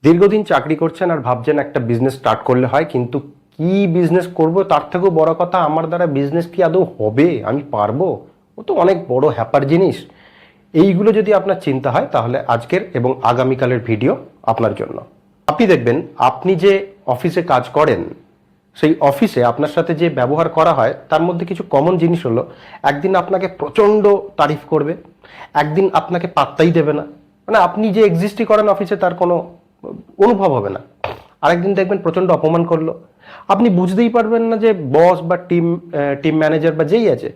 দীর্ঘদিন চাকরি করছেন আর ভাবছেন একটা বিজনেস স্টার্ট করলে হয়, কিন্তু কি বিজনেস করব তার থেকেও বড় কথা, আমার দ্বারা বিজনেস কি আদৌ হবে, আমি পারবো? ও তো অনেক বড় হ্যাপার জিনিস। এইগুলো যদি আপনার চিন্তা হয় তাহলে আজকের এবং আগামীকালের ভিডিও আপনার জন্য। আপনি দেখবেন, আপনি যে অফিসে কাজ করেন সেই অফিসে আপনার সাথে যে ব্যবহার করা হয় তার মধ্যে কিছু কমন জিনিস হলো, একদিন আপনাকে প্রচণ্ড তারিফ করবে, একদিন আপনাকে পাত্তাই দেবে না, মানে আপনি যে এক্সিস্টই করেন অফিসে তার কোনো অনুভব হবে না। আরেকদিন দেখবেন প্রচণ্ড অপমান করলো, আপনি বুঝতেই পারবেন না যে বস বা টিম ম্যানেজার বা যেই আছে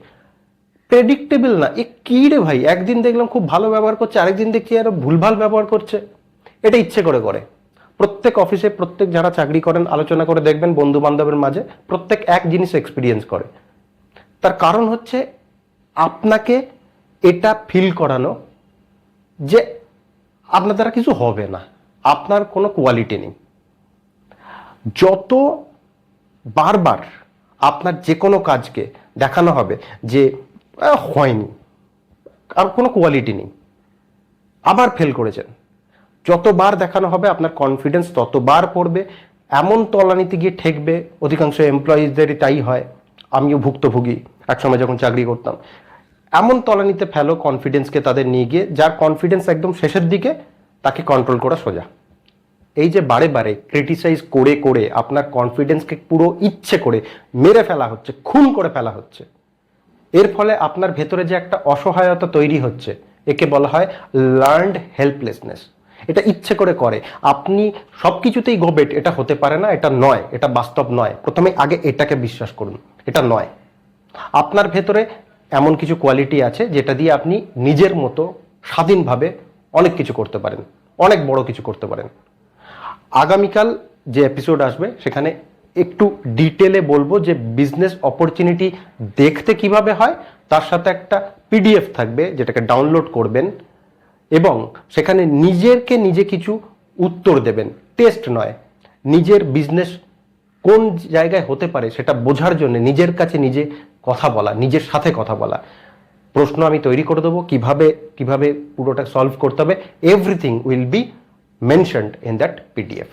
প্রেডিক্টেবল না, এ কি রে ভাই, একদিন দেখলাম খুব ভালো ব্যবহার করছে, আরেকদিন দেখছি আরো ভুলভাল ব্যবহার করছে। এটা ইচ্ছে করে করে। প্রত্যেক অফিসে প্রত্যেক যারা চাকরি করেন আলোচনা করে দেখবেন, বন্ধু বান্ধবের মাঝে প্রত্যেক এক জিনিস এক্সপিরিয়েন্স করে। তার কারণ হচ্ছে আপনাকে এটা ফিল করানো যে আপনার দ্বারা কিছু হবে না, আপনার কোনো কোয়ালিটি নেই। যত বারবার আপনার যে কোনো কাজকে দেখানো হবে যে হয়নি, আর কোনো কোয়ালিটি নেই, আবার ফেল করেছেন, যতবার দেখানো হবে আপনার কনফিডেন্স ততবার পড়বে, এমন তলানিতে গিয়ে ঠেকবে। অধিকাংশ এমপ্লয়িজদেরই তাই হয়, আমিও ভুক্তভোগী একসময় যখন চাকরি করতাম। এমন তলানিতে ফেলো কনফিডেন্সকে তাদের নিয়ে গিয়ে, যার কনফিডেন্স একদম শেষের দিকে, তাকে কন্ট্রোল করা সোজা। এই যে বারে বারে ক্রিটিসাইজ করে করে আপনার কনফিডেন্সকে পুরো ইচ্ছে করে মেরে ফেলা হচ্ছে, খুন করে ফেলা হচ্ছে, এর ফলে আপনার ভেতরে যে একটা অসহায়তা তৈরি হচ্ছে, একে বলা হয় লার্নড হেল্পলেসনেস। এটা ইচ্ছে করে করে। আপনি সব কিছুতেই গোবেট, এটা হতে পারে না, এটা নয়, এটা বাস্তব নয়। প্রথমে আগে এটাকে বিশ্বাস করুন, এটা নয়। আপনার ভেতরে এমন কিছু কোয়ালিটি আছে যেটা দিয়ে আপনি নিজের মতো স্বাধীনভাবে অনেক কিছু করতে পারেন, অনেক বড় কিছু করতে পারেন। আগামীকাল যে এপিসোড আসবে সেখানে একটু ডিটেলে বলবো যে বিজনেস অপরচুনিটি দেখতে কিভাবে হয়, তার সাথে একটা পিডিএফ থাকবে যেটাকে ডাউনলোড করবেন এবং সেখানে নিজে কিছু উত্তর দেবেন, টেস্ট নয়। নিজের বিজনেস কোন জায়গায় হতে পারে সেটা বোঝার জন্য নিজের কাছে নিজে কথা বলা, নিজের সাথে কথা বলা। প্রশ্ন আমি তৈরি করে দেবো, কিভাবে কিভাবে পুরোটা সলভ করতে হবে, everything will be mentioned in that PDF.